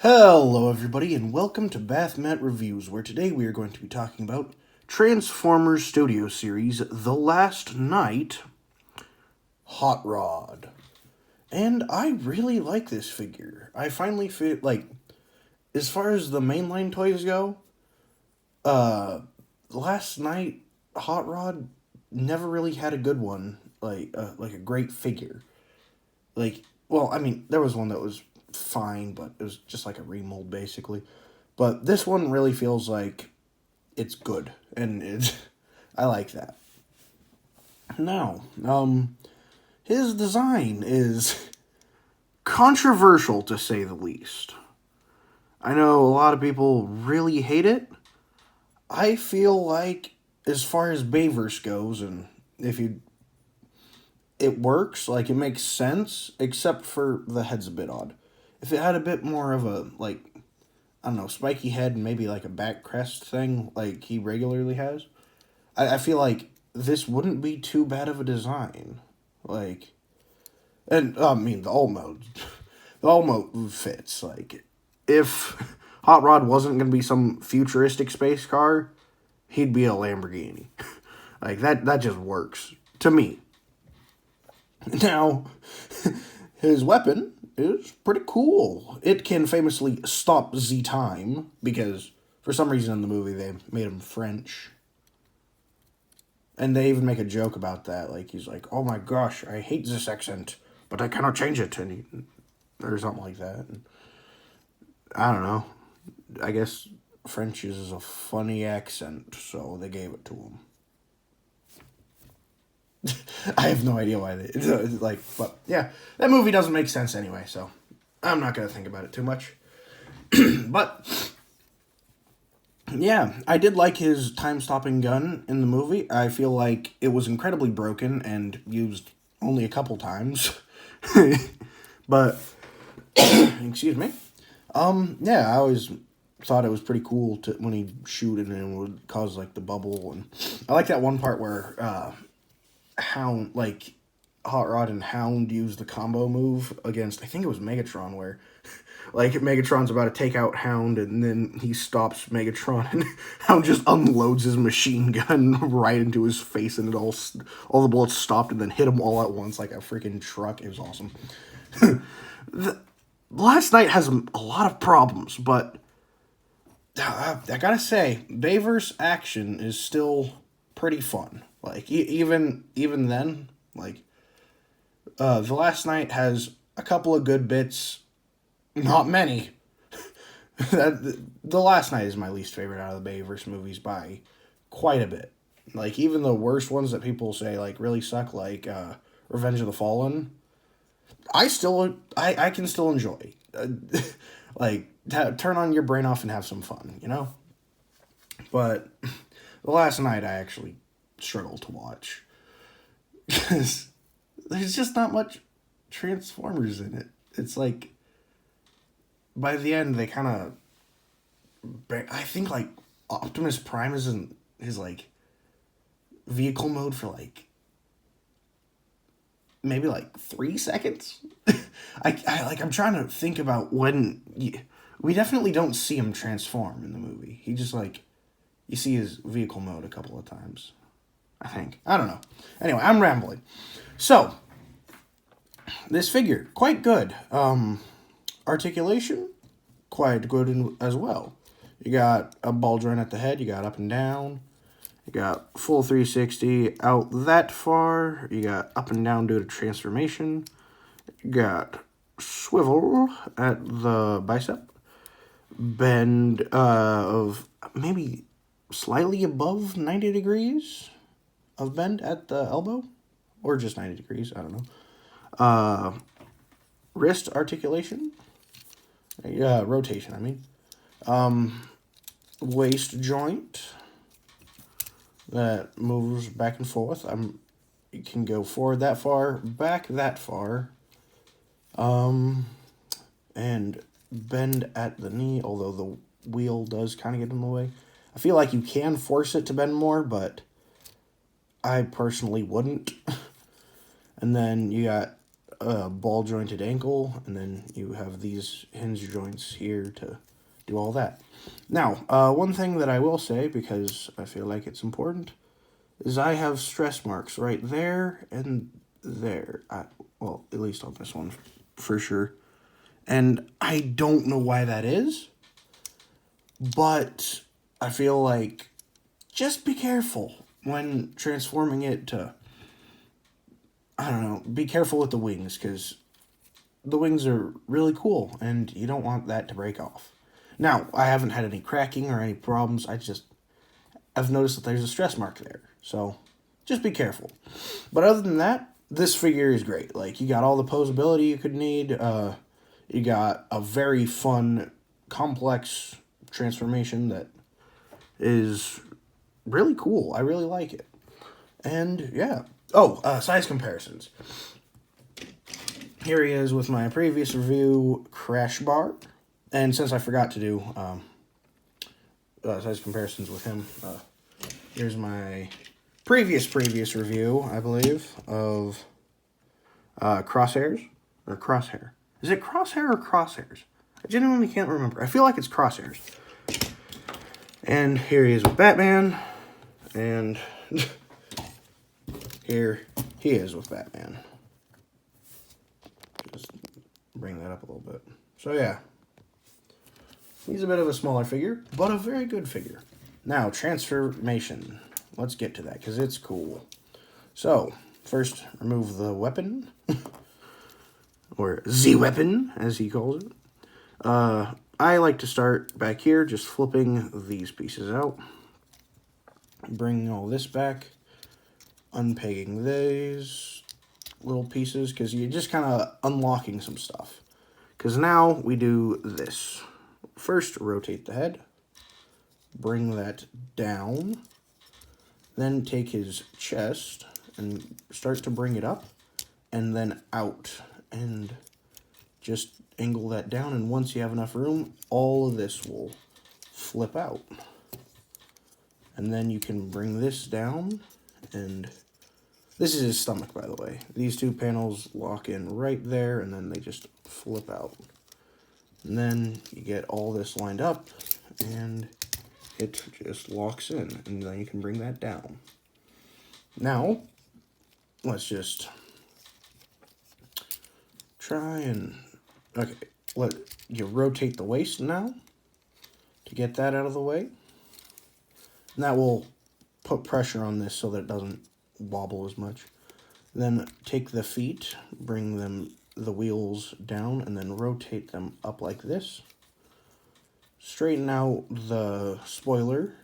Hello, everybody, and welcome to Bathmat Reviews, where today we are going to be talking about Transformers Studio Series The Last Night Hot Rod. And I really like this figure. I finally feel like, as far as the mainline toys go, Last Night Hot Rod never really had a good one, like a great figure. There was one that was fine, but it was just like a remold, basically. But this one really feels like it's good, and I like that. Now, his design is controversial, to say the least. I know a lot of people really hate it. I feel like, as far as Bayverse goes, and if you it works, like, it makes sense, except for the head's a bit odd. If it had a bit more of a, like, I don't know, spiky head and maybe like a back crest thing like he regularly has, I feel like this wouldn't be too bad of a design. Like, and, I mean, the all mode fits. Like, if Hot Rod wasn't going to be some futuristic space car, he'd be a Lamborghini. Like, that just works, to me. Now, his weapon is pretty cool. It can famously stop the time, because for some reason in the movie they made him French. And they even make a joke about that. Like, he's like, oh my gosh, I hate this accent, but I cannot change it. Or something like that. And I don't know. I guess French is a funny accent, so they gave it to him. I have no idea why but yeah, that movie doesn't make sense anyway, so I'm not going to think about it too much. But yeah, I did like his time-stopping gun in the movie. I feel like it was incredibly broken and used only a couple times. But, excuse me. Yeah, I always thought it was pretty cool when he'd shoot and it would cause, like, the bubble. And I like that one part where, Hot Rod and Hound used the combo move against, I think it was Megatron, where, like, Megatron's about to take out Hound, and then he stops Megatron, and Hound just unloads his machine gun right into his face, and all the bullets stopped, and then hit him all at once like a freaking truck. It was awesome. Last Night has a lot of problems, but I gotta say, Bayverse action is still pretty fun. Like, even then, like, The Last Night has a couple of good bits, not many. The Last Night is my least favorite out of the Bayverse movies by quite a bit. Like, even the worst ones that people say, like, really suck, like, Revenge of the Fallen, I can still enjoy. Turn on your brain off and have some fun, you know? But The Last Night I actually struggle to watch, because there's just not much Transformers in it. It's like, by the end, they kind of, I think, like, Optimus Prime is in his, like, vehicle mode for, like, maybe, like, 3 seconds. I'm trying to think about when, we definitely don't see him transform in the movie. He just, like, you see his vehicle mode a couple of times, I think. I don't know. Anyway, I'm rambling. So, this figure, quite good. Articulation, quite good as well. You got a ball joint at the head, you got up and down, you got full 360 out that far, you got up and down due to transformation, you got swivel at the bicep, bend of maybe slightly above 90 degrees of bend at the elbow, or just 90 degrees, I don't know. Wrist articulation, rotation, I mean. Waist joint that moves back and forth. You can go forward that far, back that far. And bend at the knee, although the wheel does kind of get in the way. I feel like you can force it to bend more, but I personally wouldn't. And then you got ball jointed ankle, and then you have these hinge joints here to do all that. Now, one thing that I will say, because I feel like it's important, is I have stress marks right there and there. Well, at least on this one, for sure. And I don't know why that is, but I feel like just be careful when transforming it to, I don't know, be careful with the wings, because the wings are really cool, and you don't want that to break off. Now, I haven't had any cracking or any problems. I've noticed that there's a stress mark there. So, just be careful. But other than that, this figure is great. Like, you got all the posability you could need. You got a very fun, complex transformation that is really cool. I really like it. And, yeah. Oh, size comparisons. Here he is with my previous review, Crash Bar. And since I forgot to do size comparisons with him, here's my previous review, I believe, of Crosshairs. Or Crosshair. Is it Crosshair or Crosshairs? I genuinely can't remember. I feel like it's Crosshairs. And here he is with Batman. And here he is with Batman. Just bring that up a little bit. So yeah. He's a bit of a smaller figure, but a very good figure. Now, transformation. Let's get to that, because it's cool. So, first, remove the weapon. Or Z-weapon, as he calls it. I like to start back here, just flipping these pieces out. Bringing all this back. Unpegging these little pieces, because you're just kind of unlocking some stuff. Because now we do this. First, rotate the head, bring that down, then take his chest and start to bring it up, and then out, and just angle that down, and once you have enough room, all of this will flip out. And then you can bring this down, and this is his stomach, by the way. These two panels lock in right there, and then they just flip out. And then you get all this lined up, and it just locks in, and then you can bring that down. Now, let's just try and, okay, let you rotate the waist now to get that out of the way. And that will put pressure on this so that it doesn't wobble as much. Then take the feet, bring the wheels down, and then rotate them up like this. Straighten out the spoiler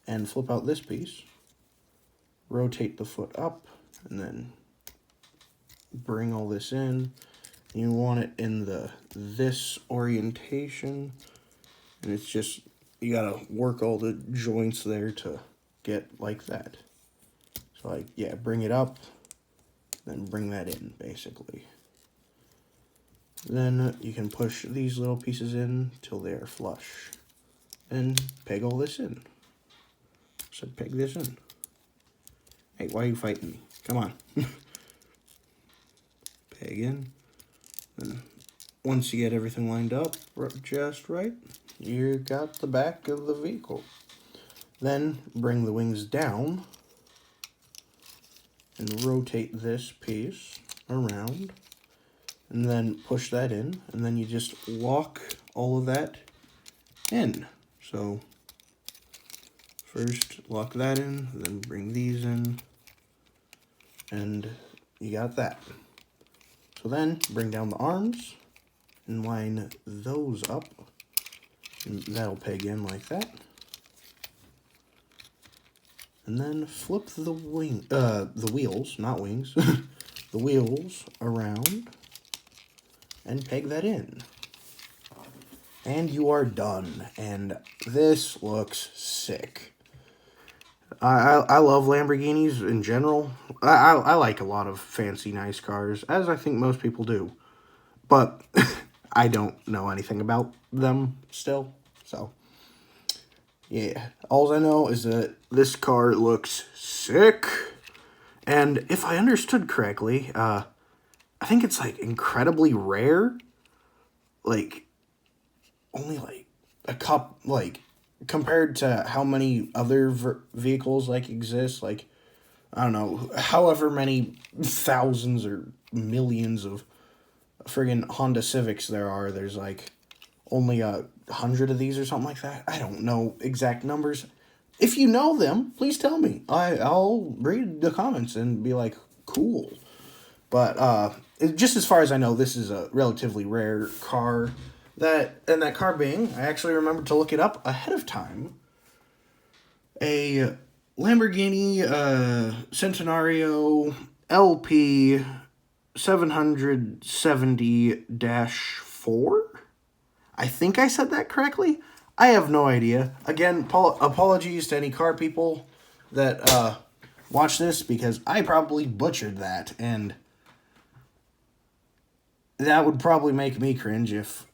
and flip out this piece. Rotate the foot up, and then bring all this in. You want it in this orientation, and it's just, you gotta work all the joints there to get like that. So like, yeah, bring it up, then bring that in, basically. Then you can push these little pieces in till they are flush. And peg all this in. So peg this in. Hey, why are you fighting me? Come on. Peg in. Then once you get everything lined up just right, you got the back of the vehicle. Then bring the wings down and rotate this piece around, and then push that in, and then you just lock all of that in. So first lock that in, then bring these in, and you got that. So then bring down the arms and line those up, and that'll peg in like that. And then flip the wheels, not wings, the wheels around and peg that in. And you are done. And this looks sick. I love Lamborghinis in general. I like a lot of fancy, nice cars, as I think most people do. But I don't know anything about them still, so yeah, all I know is that this car looks sick, and if I understood correctly, I think it's like incredibly rare. Like, only like a cup, like, compared to how many other vehicles like exist, like, I don't know, however many thousands or millions of friggin' Honda Civics there are, there's like only 100 of these or something like that. I don't know exact numbers. If you know them, please tell me. I'll read the comments and be like, cool. But just as far as I know, this is a relatively rare car. That car being, I actually remembered to look it up ahead of time. A Lamborghini Centenario LP 770-4. I think I said that correctly. I have no idea. Again, apologies to any car people that watch this, because I probably butchered that, and that would probably make me cringe if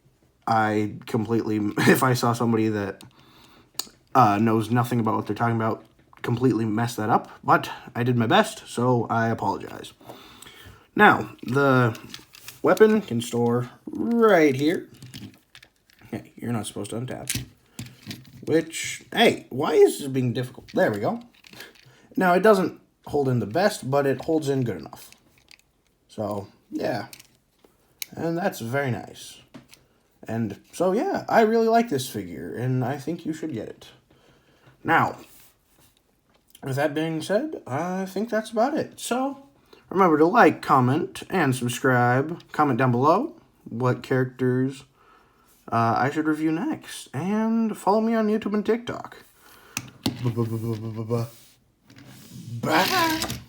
I saw somebody that knows nothing about what they're talking about completely mess that up. But I did my best, so I apologize. Now, the weapon can store right here. Hey, you're not supposed to untap. Which, hey, why is this being difficult? There we go. Now, it doesn't hold in the best, but it holds in good enough. So, yeah. And that's very nice. And so, yeah, I really like this figure, and I think you should get it. Now, with that being said, I think that's about it. So, remember to like, comment, and subscribe. Comment down below what characters I should review next. And follow me on YouTube and TikTok. Bye.